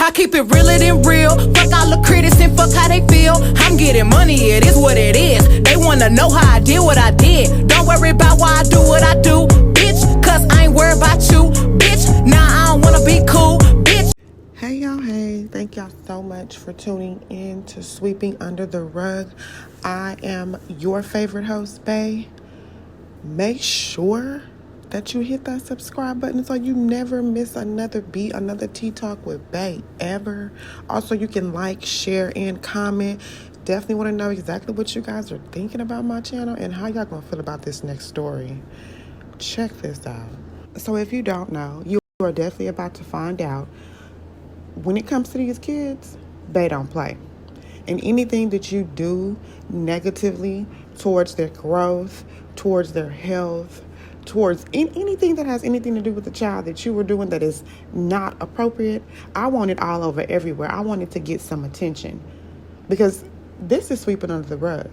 I keep it realer than real. Fuck all the critics and fuck how they feel. I'm getting money, it is what it is. They wanna know how I did what I did. Don't worry about why I do what I do, bitch, cause I ain't worried about you, bitch. Nah, I don't wanna be cool, bitch. Hey y'all, hey, thank y'all so much for tuning in to Sweeping Under the Rug. I am your favorite host, Bae. Make sure that you hit that subscribe button so you never miss another beat, another Tea Talk with Bae ever. Also, you can like, share, and comment. Definitely want to know exactly what you guys are thinking about my channel and how y'all gonna feel about this next story. Check this out. So if you don't know, you are definitely about to find out. When it comes to these kids, they don't play. And anything that you do negatively towards their growth, towards their health, towards anything that has anything to do with the child that you were doing that is not appropriate, I want it all over everywhere. I want it to get some attention. Because this is sweeping under the rug,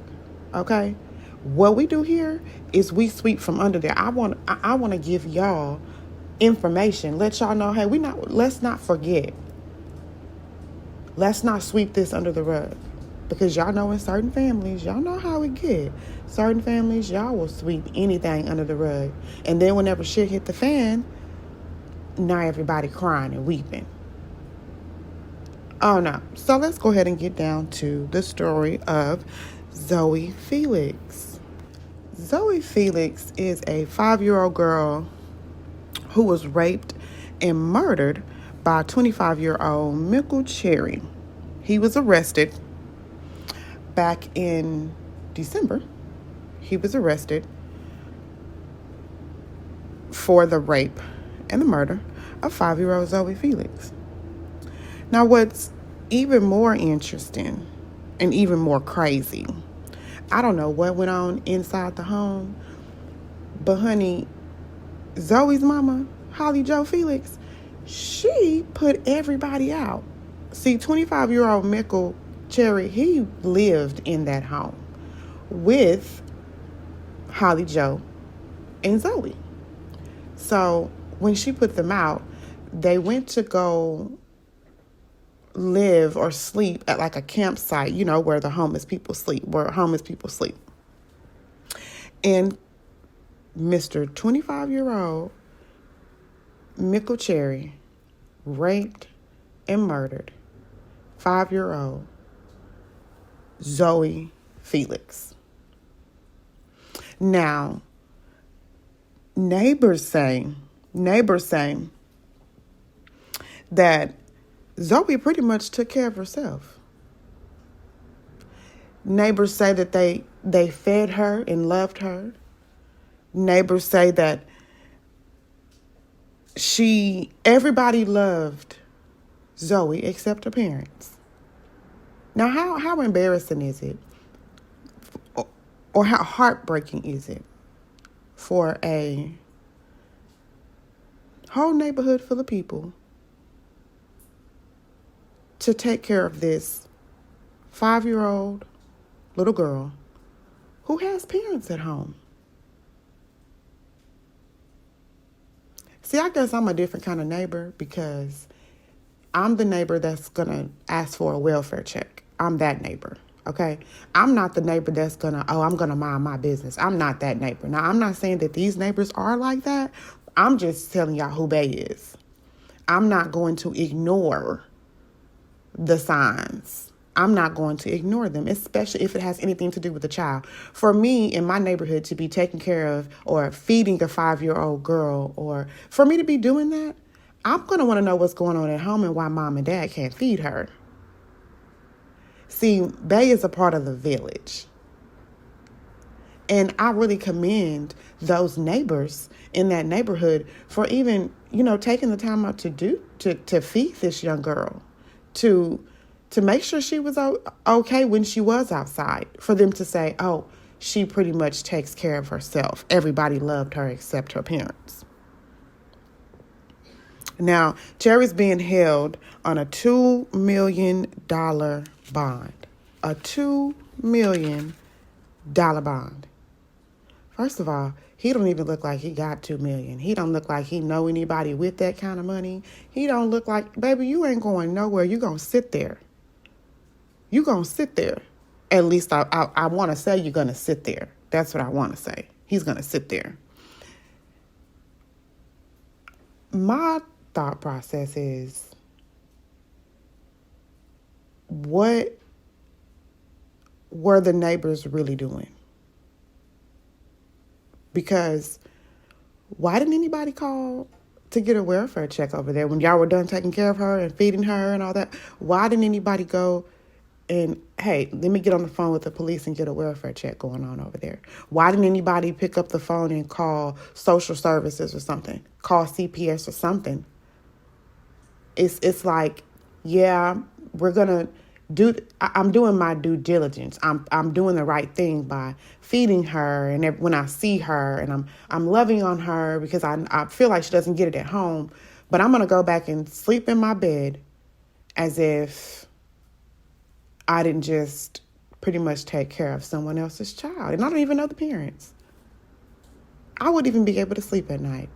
okay? What we do here is we sweep from under there. I want to give y'all information. Let y'all know, hey, let's not forget. Let's not sweep this under the rug. Because y'all know in certain families, y'all know how it get. Certain families, y'all will sweep anything under the rug. And then whenever shit hit the fan, now everybody crying and weeping. Oh no. So let's go ahead and get down to the story of Zoey Felix. Zoey Felix is a 5-year-old girl who was raped and murdered by 25-year-old Mickel Cherry. He was arrested back in December. He was arrested for the rape and the murder of 5-year-old Zoey Felix. Now, what's even more interesting and even more crazy, I don't know what went on inside the home, but honey, Zoey's mama, Holly Jo Felix, she put everybody out. See, 25-year-old Mickel Cherry, he lived in that home with Holly Jo and Zoey. So when she put them out, they went to go live or sleep at like a campsite, you know, where the homeless people sleep, And Mr. 25-year-old Mickel Cherry raped and murdered 5-year-old Zoey Felix. Now, neighbors say that Zoey pretty much took care of herself. Neighbors say that they fed her and loved her. Neighbors say that everybody loved Zoey except her parents. Now, how embarrassing is it, or how heartbreaking is it for a whole neighborhood full of people to take care of this 5-year-old little girl who has parents at home? See, I guess I'm a different kind of neighbor because I'm the neighbor that's going to ask for a welfare check. I'm that neighbor, okay? I'm not the neighbor that's I'm going to mind my business. I'm not that neighbor. Now, I'm not saying that these neighbors are like that. I'm just telling y'all who Bae is. I'm not going to ignore the signs. I'm not going to ignore them, especially if it has anything to do with the child. For me, in my neighborhood, to be taking care of or feeding a 5-year-old girl, or for me to be doing that, I'm going to want to know what's going on at home and why mom and dad can't feed her. See, Bae is a part of the village. And I really commend those neighbors in that neighborhood for even, taking the time out to feed this young girl, to make sure she was okay when she was outside, for them to say, oh, she pretty much takes care of herself. Everybody loved her except her parents. Now, Cherry's being held on a $2 million bond. A $2 million bond. First of all, He don't even look like he got $2 million. He don't look like he know anybody with that kind of money. He don't look like, baby, you ain't going nowhere. You gonna sit there. You gonna sit there. At least I want to say you're gonna sit there. That's what I want to say. He's gonna sit there. My thought process is, what were the neighbors really doing? Because why didn't anybody call to get a welfare check over there when y'all were done taking care of her and feeding her and all that? Why didn't anybody go and, hey, let me get on the phone with the police and get a welfare check going on over there? Why didn't anybody pick up the phone and call social services or something? Call CPS or something? It's like, yeah, we're gonna I'm doing my due diligence. I'm doing the right thing by feeding her, and when I see her, and I'm loving on her because I feel like she doesn't get it at home, but I'm gonna go back and sleep in my bed as if I didn't just pretty much take care of someone else's child, and I don't even know the parents. I wouldn't even be able to sleep at night.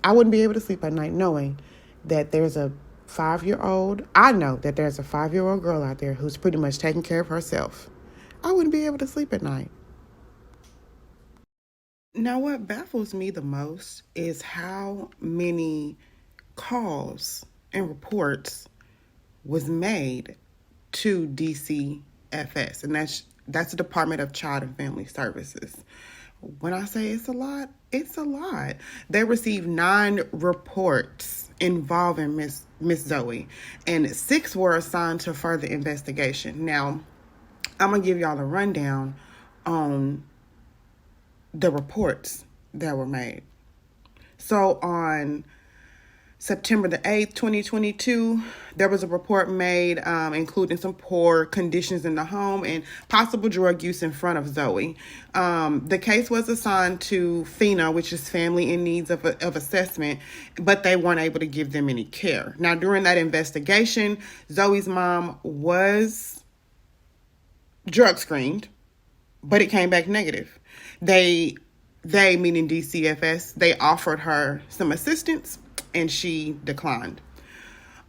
I wouldn't be able to sleep at night knowing that there's a 5-year-old. I know that there's a 5-year-old girl out there who's pretty much taking care of herself. I wouldn't be able to sleep at night. Now, what baffles me the most is how many calls and reports was made to DCFS, and that's the Department of Child and Family Services. When I say it's a lot, it's a lot. They received 9 reports involving Miss Zoey, and 6 were assigned to further investigation. Now, I'm going to give y'all a rundown on the reports that were made. So on September the 8th, 2022, there was a report made including some poor conditions in the home and possible drug use in front of Zoey. The case was assigned to FINA, which is Family in Needs of Assessment, but they weren't able to give them any care. Now, during that investigation, Zoey's mom was drug screened, but it came back negative. They meaning DCFS, they offered her some assistance, and she declined.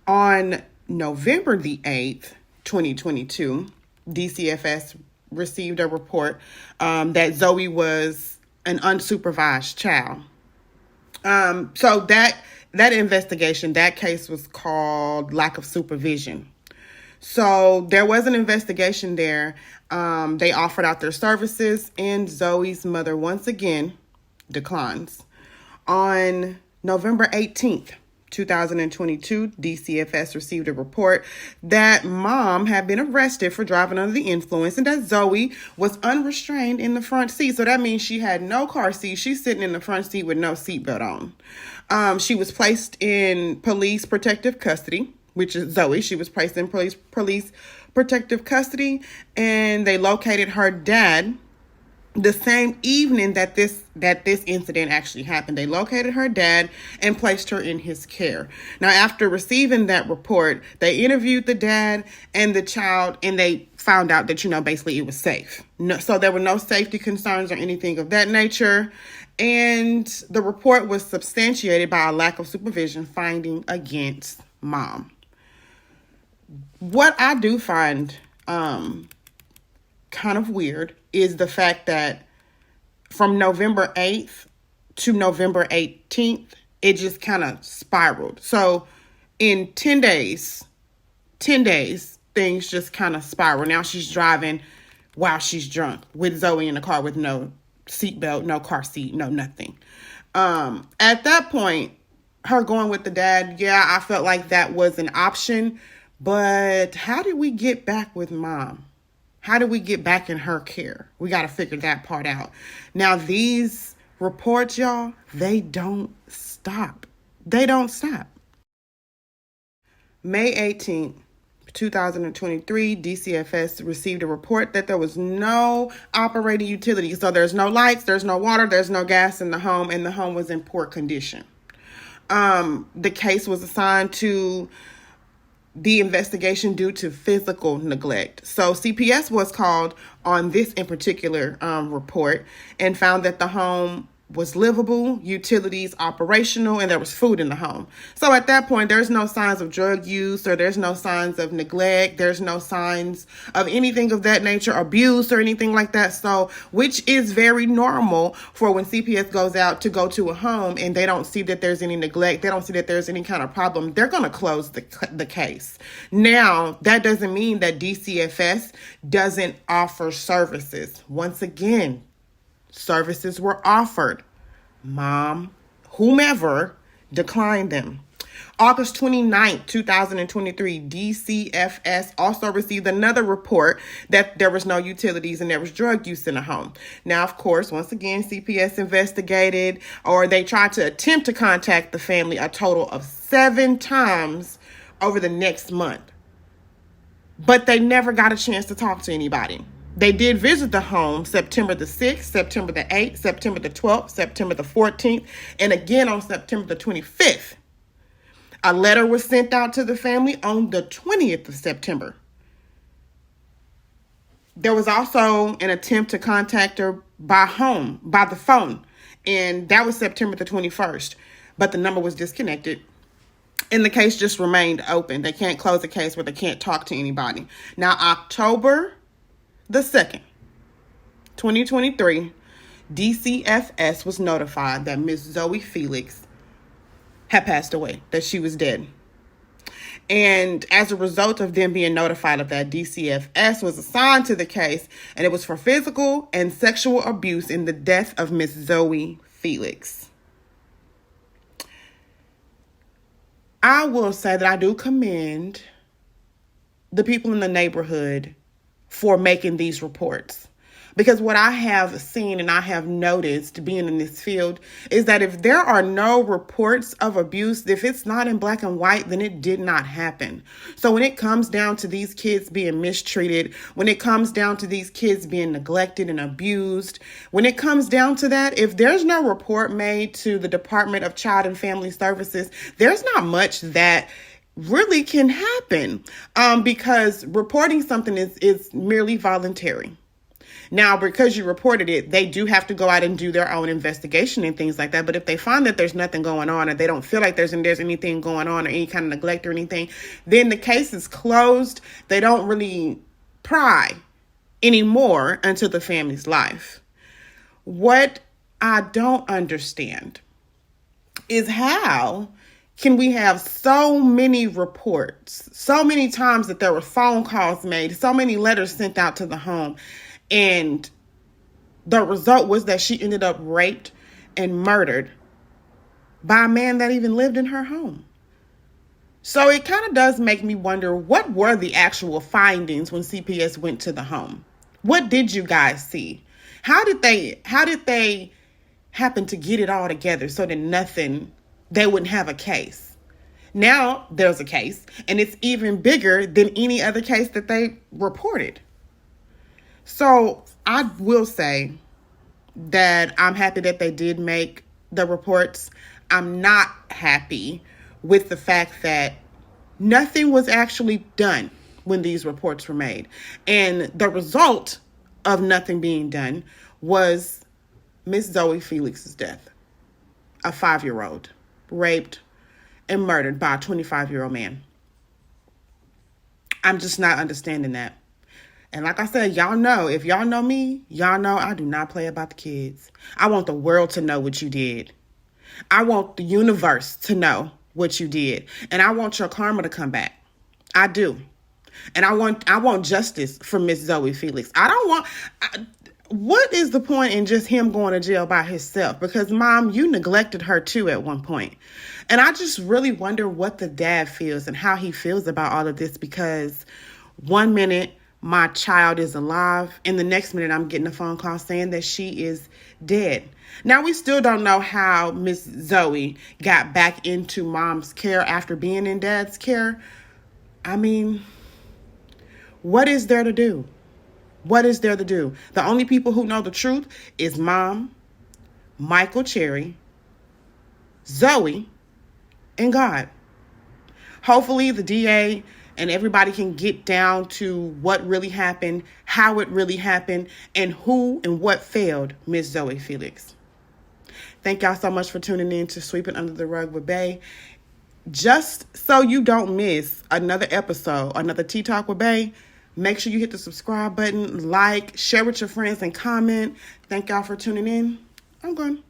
On November the 8th, 2022, DCFS received a report that Zoey was an unsupervised child. So that investigation, that case was called lack of supervision. So there was an investigation there. They offered out their services, and Zoey's mother once again declines. On November 18th, 2022, DCFS received a report that mom had been arrested for driving under the influence and that Zoey was unrestrained in the front seat. So that means she had no car seat. She's sitting in the front seat with no seatbelt on. She was placed in police protective custody, which is Zoey. She was placed in police protective custody, and they located her dad the same evening that this incident actually happened. They located her dad and placed her in his care. Now, after receiving that report, they interviewed the dad and the child, and they found out that, basically it was safe. So there were no safety concerns or anything of that nature. And the report was substantiated by a lack of supervision finding against mom. What I do find kind of weird is the fact that from November 8th to November 18th, it just kind of spiraled. So in 10 days, things just kind of spiral. Now she's driving while she's drunk with Zoey in the car with no seatbelt, no car seat, no nothing. At that point, her going with the dad, yeah, I felt like that was an option. But how did we get back with mom? How do we get back in her care? We got to figure that part out. Now, these reports, y'all, they don't stop. They don't stop. May 18th, 2023, DCFS received a report that there was no operating utilities. So there's no lights, there's no water, there's no gas in the home, and the home was in poor condition. The case was assigned to the investigation due to physical neglect. So CPS was called on this in particular report and found that the home was livable, utilities operational, and there was food in the home. So at that point, there's no signs of drug use, or there's no signs of neglect. There's no signs of anything of that nature, abuse or anything like that. So, which is very normal for when CPS goes out to go to a home and they don't see that there's any neglect. They don't see that there's any kind of problem. They're going to close the case. Now, that doesn't mean that DCFS doesn't offer services. Once again, services were offered. Mom, whomever, declined them. August 29th, 2023, DCFS also received another report that there was no utilities and there was drug use in the home. Now, of course, once again, CPS investigated, or they tried to attempt to contact the family a total of 7 times over the next month. But they never got a chance to talk to anybody. They did visit the home September the 6th, September the 8th, September the 12th, September the 14th, and again on September the 25th. A letter was sent out to the family on the 20th of September. There was also an attempt to contact her by the phone, and that was September the 21st, but the number was disconnected. And the case just remained open. They can't close the case where they can't talk to anybody. Now, October the 2nd, 2023, DCFS was notified that Miss Zoey Felix had passed away, that she was dead. And as a result of them being notified of that, DCFS was assigned to the case, and it was for physical and sexual abuse in the death of Miss Zoey Felix. I will say that I do commend the people in the neighborhood for making these reports. Because what I have seen and I have noticed being in this field is that if there are no reports of abuse, if it's not in black and white, then it did not happen. So when it comes down to these kids being mistreated, when it comes down to these kids being neglected and abused, when it comes down to that, if there's no report made to the Department of Child and Family Services, there's not much that really can happen because reporting something is merely voluntary. Now, because you reported it, they do have to go out and do their own investigation and things like that. But if they find that there's nothing going on, or they don't feel like there's anything going on, or any kind of neglect or anything, then the case is closed. They don't really pry anymore into the family's life. What I don't understand is how can we have so many reports, so many times that there were phone calls made, so many letters sent out to the home, and the result was that she ended up raped and murdered by a man that even lived in her home. So it kind of does make me wonder, what were the actual findings when CPS went to the home? What did you guys see? How did they happen to get it all together so that they wouldn't have a case? Now there's a case, and it's even bigger than any other case that they reported. So I will say that I'm happy that they did make the reports. I'm not happy with the fact that nothing was actually done when these reports were made. And the result of nothing being done was Miss Zoey Felix's death. A 5-year-old raped and murdered by a 25-year-old man. I'm just not understanding that. And like I said, y'all know, if y'all know me, y'all know I do not play about the kids. I want the world to know what you did. I want the universe to know what you did. And I want your karma to come back. I do. And I want justice for Miss Zoey Felix. What is the point in just him going to jail by himself? Because, Mom, you neglected her too at one point. And I just really wonder what the dad feels and how he feels about all of this, because one minute my child is alive, and the next minute I'm getting a phone call saying that she is dead. Now, we still don't know how Miss Zoey got back into Mom's care after being in Dad's care. I mean, what is there to do? What is there to do? The only people who know the truth is Mom, Mickel Cherry, Zoey, and God. Hopefully the DA and everybody can get down to what really happened, how it really happened, and who and what failed Miss Zoey Felix. Thank y'all so much for tuning in to Sweeping Under the Rug with Bae. Just so you don't miss another episode, another Tea Talk with Bae, make sure you hit the subscribe button, like, share with your friends, and comment. Thank y'all for tuning in. I'm gone.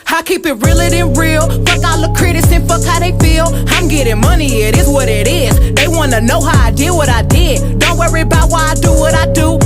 I keep it realer than real. Fuck all the critics and fuck how they feel. I'm getting money, it is what it is. They wanna know how I did what I did. Don't worry about why I do what I do.